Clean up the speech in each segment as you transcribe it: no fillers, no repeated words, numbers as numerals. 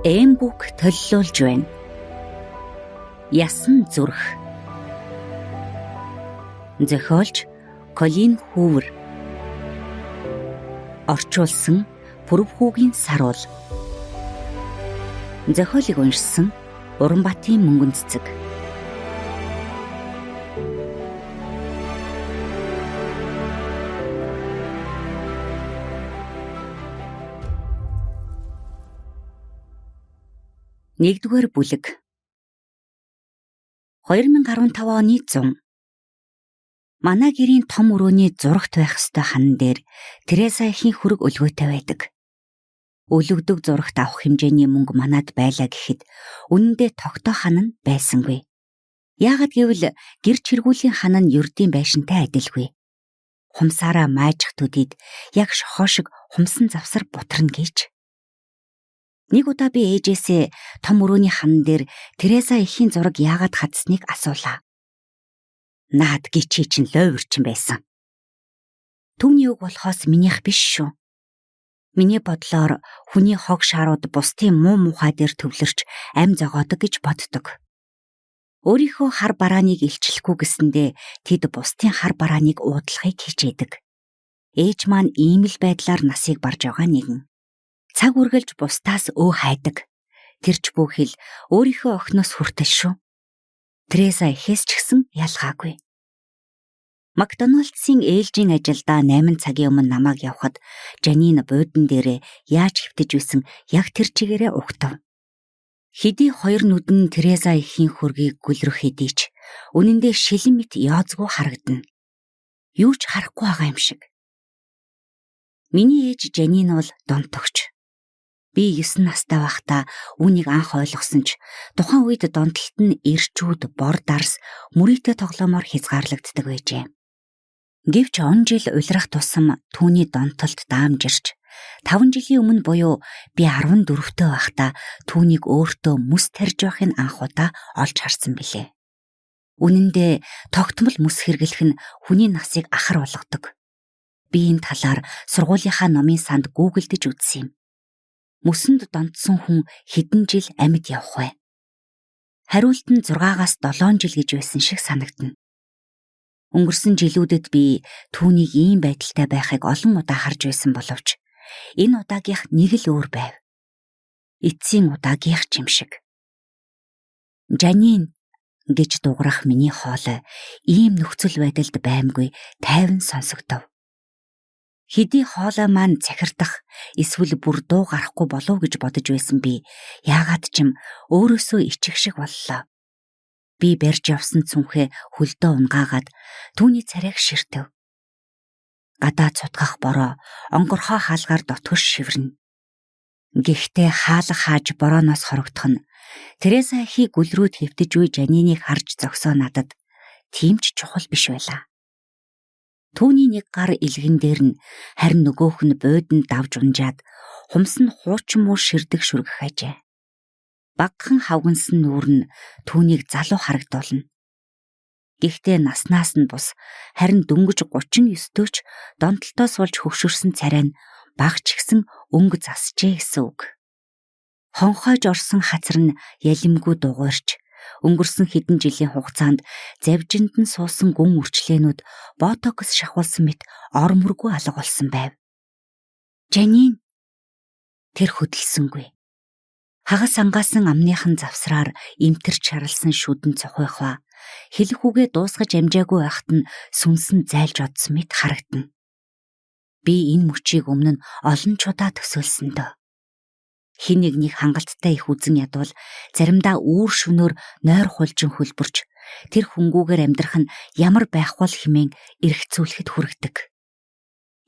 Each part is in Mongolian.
Эмбүк төллөөлж байна. Ясан зүрх. Зохиолч Колин Хүүвэр. Орчуулсан Пүрэвхүүгийн Саруул. Зохиолыг уншсан Уранбатын Мөнгөн Цэцэг. Нэгдүгээр бүлэг. 2015 оны 100. Манай гэрийн том өрөөний зурагт байх ёстой хан дээр Тереза эхийн хүрэг өлгөөтэй байдаг. Өлөгдөг зурагт авах хэмжээний мөнгө манад байлаа гэхэд үнэндээ тогтоо хан нь байсангүй. Яагад гэвэл гэр чиргүүлийн хан нь ердийн байшинтай адилгүй. Хумсаараа маажих төдийд яг шохоо шиг хумсан завсар бутарна гэж. Нэг удаа би ээжээсээ том өрөөний хан дээр Тереза эхийн зураг яагаад хадсныг асуулаа. Наад гिचи чинь лойвэрчин байсан. Түүний үг болохоос минийх биш шүү. Миний бодлоор хүний хог шаарууд бусдын муу мухай дээр төвлөрч ам зогоодог гэж боддог. Өөрийнхөө хар барааныг илчлэхгүй гэсэндээ тэд бусдын хар барааныг уудлахыг хичээдэг. Ээж маань ийм л байдлаар насыг барж байгаа нэгэн. Цаг үргэлж бусдаас хайдаг. Тэрч бүхэл өөрийнхөө охиноос хүртэл шүү. Тереза эхээс ч гэсэн ялгаагүй. Макдоналдсын ээлжийн ажилдаа 8 цагийн өмнө намайг явхад Жанин буудан дээрээ яаж хөвтөж байсан яг тэр чигээрээ угтав. Хэдий хоёр нүд нь Тереза эхийн хөргийг гүлрэх хэдий ч үнэндээ шилэн мэт яозгүй харагдана. Юу ч харахгүй байгаа юм шиг. Миний ээж Жанин бол донтогч. Би 9 настай байхдаа үүнийг анх ойлгосон ч тухайн үед донтолт нь эрчүүд, бор дарс, мөрийтэй тоглоомоор хязгаарлагддаг байжээ. Гэвч он жил улирах тусам түүний донтолт даамжирч 5 жилийн өмнө буюу би 14-тэй байхдаа түүнийг өөртөө мэс тарьж байхын анх удаа олж харсан билээ. Үнэндээ тогтмол мэс хэрглэх нь хүний насыг ахар болгодог. Би энэ талаар сургуулийнхаа номын санд гуглдэж үзсэн юм. Мөсөнд донтсон хүн хэдэн жил амьд явах вэ? Хариулт нь 6-аас 7 жил гэж байсан шиг санагдана. Өнгөрсөн жилүүдэд би түүнийг ийм байдалтай байхыг олон удаа харж байсан боловч энэ удаагийнх нэг л өөр байв. Эцсийн удаагийнх юм шиг. Жанин гэж дуурах миний хоолой ийм нөхцөл байдалд баймгүй тайван сонсогдов. Хэдий хоолой маань цахирдах эсвэл бүр дуу гарахгүй болов гэж бодож байсан би яагаад ч юм өөрөөсөө ичих шиг боллоо. Би барьж явсан цүнхээ хөлдөө унгаагаад түүний царайг ширтэв. Гадаа цутгах бороо онгорхоо хаалгаар дотгош шивэрнэ. Гэхдээ хаалга хааж борооноос хорогдох нь Тереза эхийг гүлрүүд хэвтэж үе Жаниныг харж зогсоо надад тийм ч чухал биш байлаа. Түүний нэг гар илгэн дээр нь харин нөгөөх нь буудан давж унжаад хумс нь хуучин муу ширдэг шүргэх ажээ. Багхан хавгансан нүүр нь түүнийг залуу харагдуулна. Гэхдээ наснаас нь бус харин дөнгөж 39-төөч донтолтоос болж хөвшөрсөн царай нь багч гисэн өнгө засжээ гэсэн үг. Хонхойж орсон хацар нь ялимгүй дугуйрч өнгөрсөн хэдэн жилийн хугацаанд завжинд нь суусан гүн үрчлээнүүд ботокс шахуулсан мэт ормөргүй алга болсон байв. Жанин тэр хөдөлсөнгүй. Хагас ангаасан амныхан завсраар имтэрч шаралсан шүдэн цохойхоо хэлэх үгээ дуусгаж амжаагүй байхад нь сүнсэн зайлж одсон мэт харагдана. Би энэ мөчийг өмнө нь олон чудаа төсөөлсөн дөө. Хин нэгнийг хангалттай их үзэн ядвал заримдаа үүр шөнөөр нойр хулжин хөлбөрч тэр хөнгүүгээр амьдрах нь ямар байх бол хэмээн эргцүүлэхэд хүргэдэг.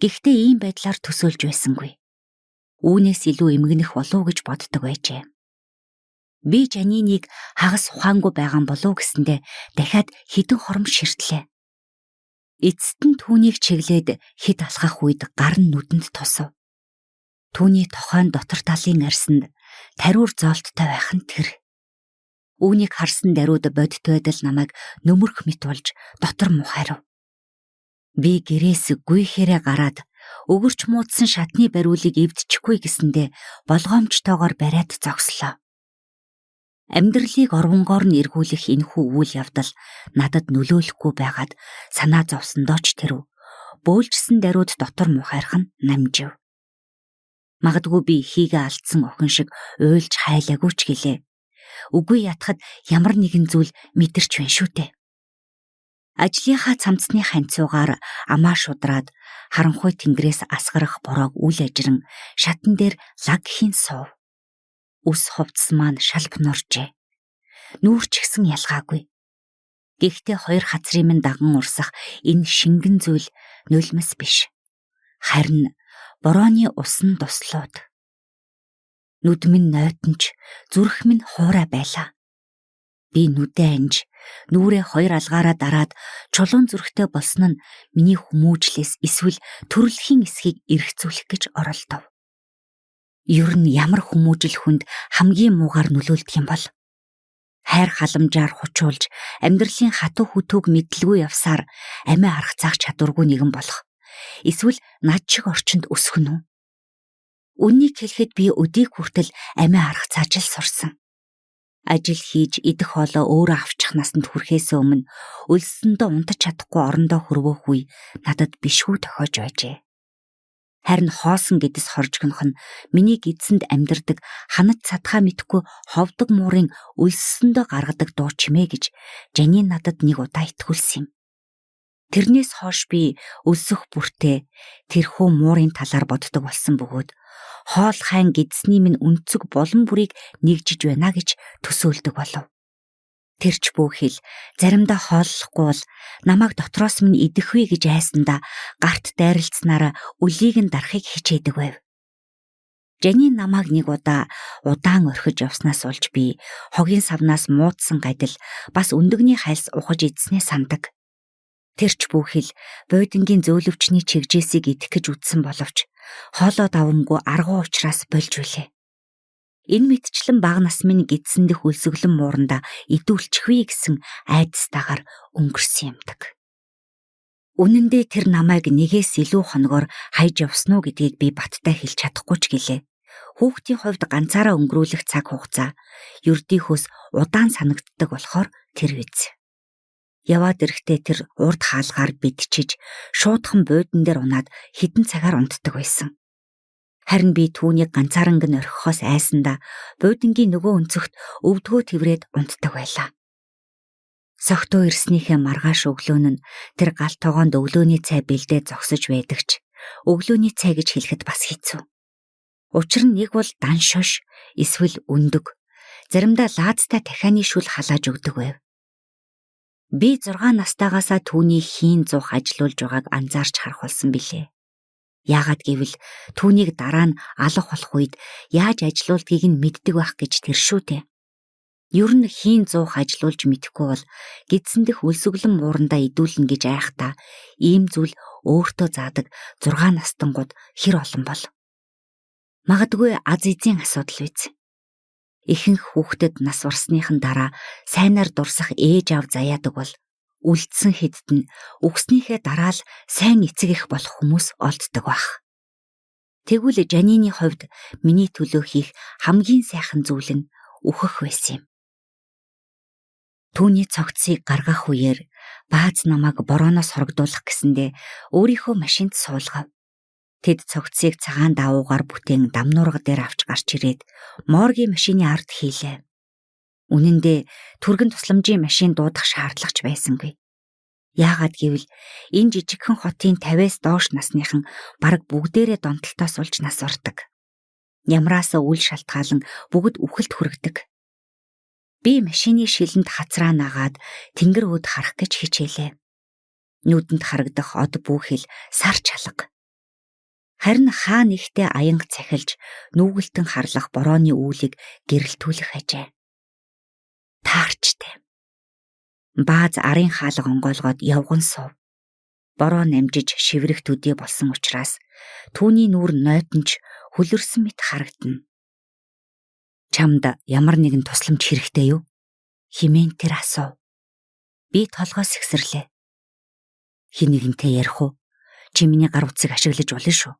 Гэхдээ ийм байдлаар төсөөлж байсангүй. Үүнээс илүү эмгэнэх болов гэж боддог байжээ. Би Жаниныг хагас ухаангүй байгаа болов гэсэндэ дахиад хідэн хором ширтлээ. Эцэст нь түүнийг чиглээд хэд алхах үед гар нь нүдэнд тусав. Түүний тохойн дотор талын арсанд тариур зоолттой байх нь тэр. Үүнийг харсан даруйд бодит байдал намайг нөмөрх мэт болж дотор мухайрав. Би гэрээс гүйхээрээ гараад Өгөрч муудсан шатны бариулыг эвдчихгүй гэсэндээ болгоомжтойгоор бариад зогслоо. Амьдралыг орвонгоор нь эргүүлэх энэхүү үйл явдал надад нөлөөлөхгүй байгаад санаа зовсондоо ч тэрв. Бөөлжсөн даруйд дотор мухаарх нь намжив. Магадгүй би ихийгээ алдсан охин шиг уйлж хайлаагүй ч гэлээ. Үгүй ятахад ямар нэгэн зүйл мэдэрч байна шүү дээ. Ажлынхаа цамцны ханцуугаар амаа шудраад харанхуй тэнгэрээс асгарах бороог үл ажиран шатан дээр лагхийн суув. Үс хувцс маань шалб норжээ. Нүүрч гисэн ялгаагүй. Гэхдээ хоёр хацрын минь даган урсах энэ шингэн зүйл нулимс биш. Харин борооны усан туслууд. Нүд минь нойтонч, зүрх минь хуурай байлаа. Би нүдээ анж, нүрээ хоёр алгаараа дараад чулуун зүрхтэй болсон нь миний хүмүүжлээс эсвэл төрөлхийн эсхийг эргцүүлэх гэж оролдов. Ер нь ямар хүмүүжил хүнд хамгийн муугаар нөлөөлдөг юм бол? Хайр халамжаар хучуулж, амьдралын хатуу хөтөөг мэдлгүй явсаар амиа аргацаах чадваргүй нэгэн болох. Эсвэл над шиг орчинд өсөх нь үү? Үннийг хэлэхэд би өдийг хүртэл амиа аргацааж л сурсан. Ажил хийж идэх хоолоо өөрөө авчих насанд хүрэхээс өмнө өлссөндөө унтаж чадахгүй орондоо хөрвөөх үе надад бишгүй тохиож байжээ. Харин хоосон гэдэс хоржгонох нь миний гидсэнд амьдардаг ханад цадхаа мэдхгүй ховдог муурын өлссөндөө гаргадаг дуу чимээ гэж Жанин надад нэг удаа итгүүлсэн юм. Тэрнээс хойш би өлсөх бүртээ тэрхүү муурын талаар боддог болсон бөгөөд хоол хайн гидсний минь өнцөг болон бүрийг нэгжиж байна гэж төсөөлдөг болов. Тэрч бүхэл заримдаа хооллохгүй бол намайг дотроос минь идэхгүй гэж айсандаа гарт дайралцсанараа үлийг нь дарахыг хичээдэг байв. Жанин намайг нэг удаа удаан орхиж явснаас болж би хогийн савнаас муудсан гадил бас өндөгний хайлс ухаж идснээ сандаг. Тэрч бүхэл бойдингийн зөөлөвчний чигжээсийг идэх гэж үдсэн боловч хоолоо давамгүй аргуу учраас болж үлээ. Энэ мэтчлэн бага нас минь гидсэн дэх өлсгөлэн мууранда идүүлчихвээ гэсэн айдастайгаар өнгөрсөн юмдаг. Үнэн дээр тэр намайг нэгээс илүү хоногоор хайж явсан уу гэдгийг би баттай хэлж чадахгүй ч гэлээ. Хүүхдийн хувьд ганцаараа өнгөрүүлэх цаг хугацаа ердийнхөөс удаан санагддаг болохоор тэр биз. Яваад ирэхдээ тэр урд хаалгаар бидчиж шуудхан буудан дээр унаад хідэн цагаар унтдаг байсан. Харин би түүнийг ганцааранг нь орхихоос айсандаа буудангийн нөгөө өнцөгт өвдгөө тэврээд унтдаг байлаа. Согтуу ирснийхээ маргааш өглөөн нь тэр гал тогоонд өглөөний цай бэлдээд зогсож байдагч өглөөний цай гэж хэлэхэд бас хэцүү. Учир нь нэг бол дан шош эсвэл өндөг, заримдаа лаазтай дахианы шүл халааж өгдөг байв. Би 6 настайгаасаа түүний хийн зуух ажилуулж байгааг анзаарч харах болсон билээ. Яагаад гэвэл түүнийг дараа нь алах болох үед яаж ажилуулдгийг нь мэддэг байх гэж тэр шүү дээ. Ер нь хийн зуух ажилуулж мэдэхгүй бол гидсэн дэх өлсгөлэн муурандаа идүүлнэ гэж айхдаа ийм зүйл өөртөө заадаг 6 настангууд хэр олон бол. Магадгүй аз эзэн асуудал биз. Ихэнх хүүхдэд нас барсныхан дараа сайнаар дурсах ээж аав заяадаг бол үлдсэн хэдд нь өгснийхээ дараа л сайн эцэг их болох хүмүүс олддог байх. Тэгвэл Жанины хувьд миний төлөө хийх хамгийн сайхан зүйл нь үхэх байсан юм. Түүний цогцыг гаргах үеэр бааз намайг борооноос хорогдуулах гэсэндээ өөрийнхөө машинд суулгав. Тэд цогцыг цагаан давуугаар бүтээн дамнуурга дээр авч гарч ирээд моргийн машины ард хийлээ. Үнэн дээр түргэн тусламжийн машин дуудах шаардлагач байсангүй. Яагаад гэвэл энэ жижигхэн хотын 50-аас доош насныхан бараг бүгдээрээ донтолтоос улж нас ордог. Ямраасаа үл шалтгаалan бүгд үхэлд хүргэдэг. Би машины шилэнд хацраа нагаад тэнгэр өөд харах гэж хичээлээ. Нүдэнд харагдах од бүхэл сар чалга. Харин хаа нэгтээ аянга цахилж нүгэлтэн харлах борооны үүлийг гэрэлтүүлэх ажээ. Таарчтай. Бааз арын хаалга онгойлгоод явган сув. Бороо намжиж шиврэх төдий болсон учраас түүний нүур нойтонч хөлөрсөн мэт харагдана. Чамд ямар нэгэн тусламж хэрэгтэй юу? Химэн тэр асуув. Би толгой сэгсэрлээ. Хин нэгэнтэй ярих уу? Чи миний гар утсыг ашиглаж болно шүү.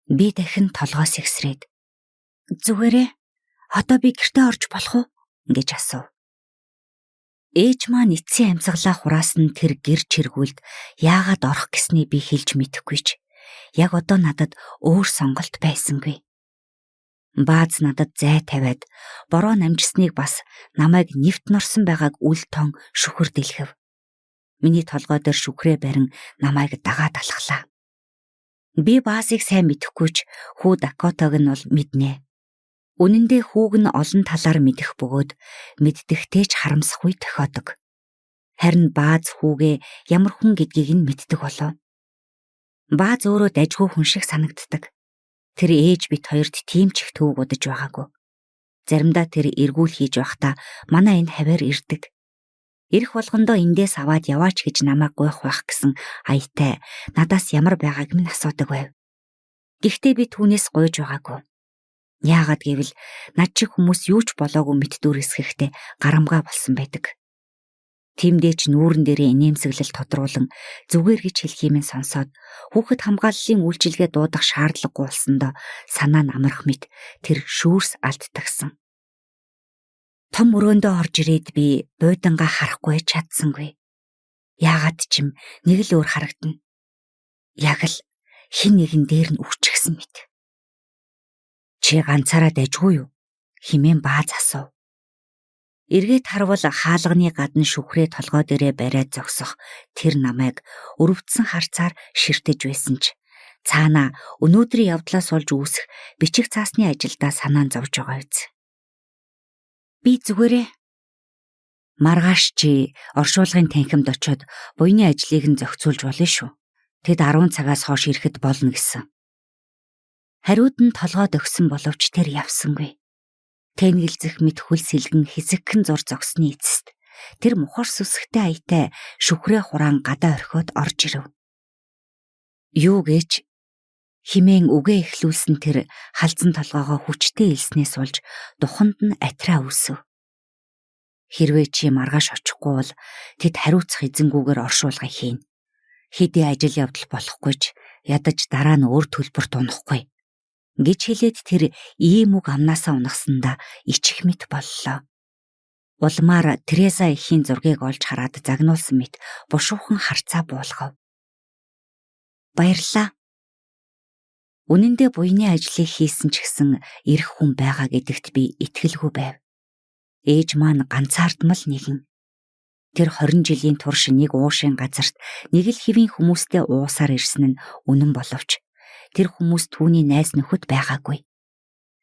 Би дахин толгоос ихсрээд "Зүгээрээ одоо би гэртээ орж болох уу?" гэж асуув. Ээж маань эцсийн амьсгалаа хураасан тэр гэр чиргүүлд яагаад орох гэсний би хэлж мэдэхгүй ч яг одоо надад өөр сонголт байсангүй. Бааз надад зай тавиад бороо намжсныг бас намайг нэвт норсон байгааг үл тон шүхэр дэлгэв. Миний толгой дээр шүхрээ барин намайг дагаад алхлаа. Би Баазыг сайн мэдэхгүй ч хүү Дакотаг нь бол мэднэ. Үнэн дээр хүүг нь олон талаар мэдэх бөгөөд мэддэхтэй ч харамсахгүй тохиодог. Харин Бааз хүүгээ ямар хүн гэдгийг нь мэддэг болов. Бааз өөрөө дажгүй хүн шиг санагддаг. Тэр ээж бит хоёрт тийм ч их төв бодож байгаагүй. Заримдаа тэр эргүүл хийж байхдаа манай энэ хавар ирдэг. Ирэх болгондоо эндээс аваад яваач гэж намайг гойх байх гэсэн аятай надаас ямар байгааг минь асуудаг байв. Гэхдээ би түүнээс гойж байгаагүй. Яагаад гэвэл над шиг хүмүүс юу ч болоогүй мэт дүрсгэхдээ гарамгаа болсон байдаг. Тимдээ ч нүүрэн дээрээ инээмсэглэл тодруулан зүгээр гэж хэлхий минь сонсоод хүүхэд хамгааллын үйлчилгээ дуудах шаардлагагүй болсондоо санаа нь амарх мэт тэр шүүрс алдтагсан. Том өрөөндөө орж ирээд би буудангаа харахгүй чадсангүй. Яагаад ч юм нэг л өөр харагдана. Яг л хин нэгэн дээр нь өвчихсэн мэт. Чи ганцаараа дайжгүй юу? Химэн Бааз асуув. Эргээд харвал хаалганы гадна шүхрээ толгой дээрээ бариад зогсох тэр намайг өрөвдсөн харцаар ширтэж байсан ч цаана өнөөдрийн явдлаас олж үүсэх бичих цаасны ажилдаа санаан зовж байгаа биз. Би зүгээрээ маргааш чи оршуулгын танхимд очиод буйны ажлыг нь зохицуулж болно шүү. Тэд 10 цагаас хойш ирэхэд болно гэсэн. Хариуд нь толгойд өгсөн боловч тэр явсангүй. Тэнгэлзэх мэт хөл сэлгэн хэсэгхэн зур зогсны эцэст тэр мухар сүсгтэй аятай шүхрээ хураан гадаа орхиод орж ирэв. Юу гэж химэн үгээ эхлүүлсэн тэр халзан толгоогоо хүчтэй илснээс болж духанд нь атраа үүсв. Хэрвээ чи маргааш очихгүй бол тэд хариуцах эзэнгүүгээр оршуулгыг хийн. Хэдий ажил явдал болохгүй ч ядаж дараа нь өөр төлбөрт унахгүй гэж хэлээд тэр ийм үг амнаасаа унахсандаа ичих мэт боллоо. Улмаар Тереза эхийн зургийг олж хараад загнуулсан мэт бушуухан харцаа буулгав. Баярлаа. Үнэн дээр буйны ажлыг хийсэн ч гэсэн ирэх хүн байгаа гэдэгт би итгэлгүй байв. Ээж маань ганцаардмал нэгэн. Тэр 20 жилийн турш нэг уушин газарт нэг л хэвийн хүмүүстэй уусаар ирсэн нь үнэн боловч тэр хүмүүс түүний найз нөхөд байгаагүй.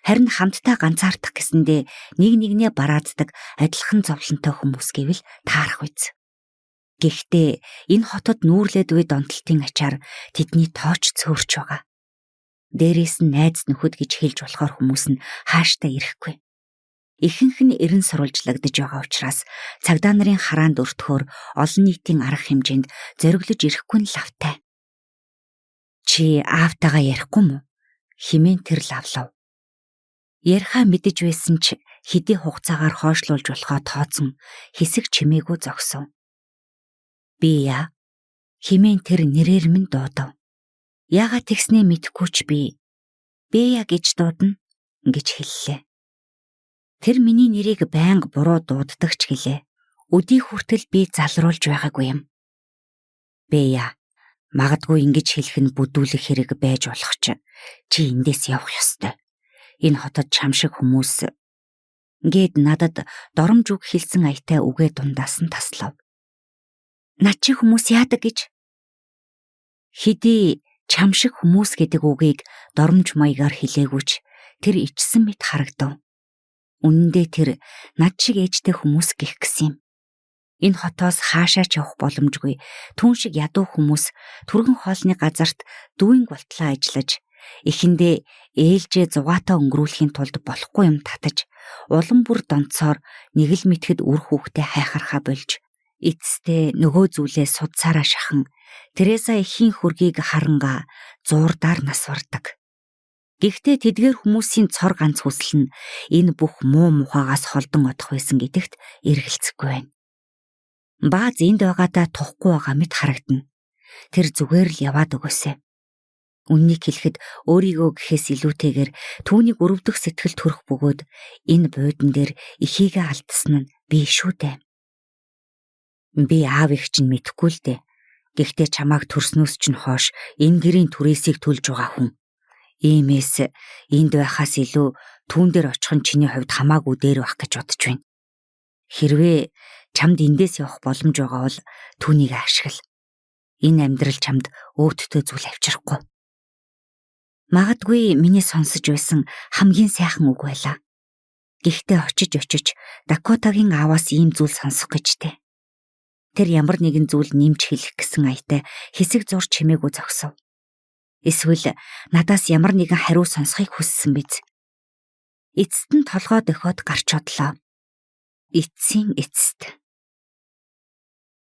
Харин хамтдаа ганцаардах гэсэндээ нэг нэгнээ барааддаг адилхан зовлонтой хүмүүс гэвэл таарах биз. Гэхдээ энэ хотод нүүрлээд буй донтолтын ачаар тэдний тооч цөөрч байгаа. Дээрээс нь найз нөхөд гэж хэлж болохоор хүмүүс нь хааштай ирэхгүй. Ихэнх нь эрен сурвалжлагдж байгаа учраас цагдаа нарын хараанд өртгөхөөр олон нийтийн арга хэмжээнд зориглож ирэхгүй нь лавтай. Чи аавтайгаа ярихгүй мүү? Химэн тэр лавлав. Ярихаа мэдэж байсан ч хэдий хугацаагаар хойшлуулж болохоо тооцсон хэсэг чимээгүй зогсов. Би яа? Химэн тэр нэрээр минь дуудав. Яагаад тэгснээ мэдэхгүй ч би Бэя гэж дуудана гэж хэллээ. Тэр миний нэрийг байнга буруу дууддаг ч гэлээ. Өдий хүртэл би залруулж байгаагүй юм. Бэя, магадгүй ингэж хэлэх нь бүдүүлэх хэрэг байж болох ч чи эндээс явах ёстой. Энэ хотод чам шиг хүмүүс гээд надад доромж үг хэлсэн аятай үгээ дундаас нь таслав. Над чи хүмүүс яадаг гэж? Хэдий чам шиг хүмүүс гэдэг үгийг доромж маягаар хэлээгүйч тэр ичсэн мэт харагдав. Үнэндээ тэр над шиг ээжтэй хүмүүс гэх гэсэн юм. Энэ хотоос хаашаа ч явах боломжгүй түн шиг ядуу хүмүүс түргэн хоолны газарт дүүнг болтлоо ажиллаж эхэндээ ээлжээ зугаатаа өнгөрүүлэхийн тулд болохгүй юм татаж улам бүр донцоор нэг л мэтгэд үр хүүхдээ хайхархаа болж эцэстээ нөгөө зүйлээ судсаараа шахан Тереза эхийн хөргийг харангаа зуурдаар насвардаг. Гэхдээ тэдгээр хүмүүсийн цор ганц хүсэл нь энэ бүх муу мухагаас холдон одох байсан гэдэгт эргэлзэхгүй байна. Бааз энд байгаадаа тухгүй байгаа мэт харагдана. тэр зүгээр л яваад өгөөсэй. Үннийг хэлэхэд өөрийгөө гэхээс илүүтэйгээр түүнийг өрөвдөх сэтгэл төрөх бөгөөд энэ буудан дээр эхийгээ алдсан нь би шүү дээ. Би аав их чинь мэдэхгүй л дээ. Гэхдээ чамааг төрснөөс чинь хойш энэ гэрийн түрээсийг төлж байгаа хүн. Иймээс энд байхаас илүү түүн дээр очих нь чиний хувьд хамаагүй дээр байх гэж бодож байна. Хэрвээ чамд эндээс явах боломж байгаа бол түүнийг ашигла. Энэ амьдрал чамд өөдтэй зүйл авчрахгүй. Магадгүй миний сонсож байсан хамгийн сайхан үг байлаа. Гэхдээ очиж Дакотагийн ааваас ийм зүйл сонсох гэжтэй. Тэр ямар нэгэн зүйл нэмж хэлэх гэсэн аятай хэсэг зурж чимээгүй зогсов. Эсвэл надаас ямар нэгэн хариу сонсхийг хүссэн биз. Эцэст нь толгой дохиод гарч одлоо. Эцсийн эцэст.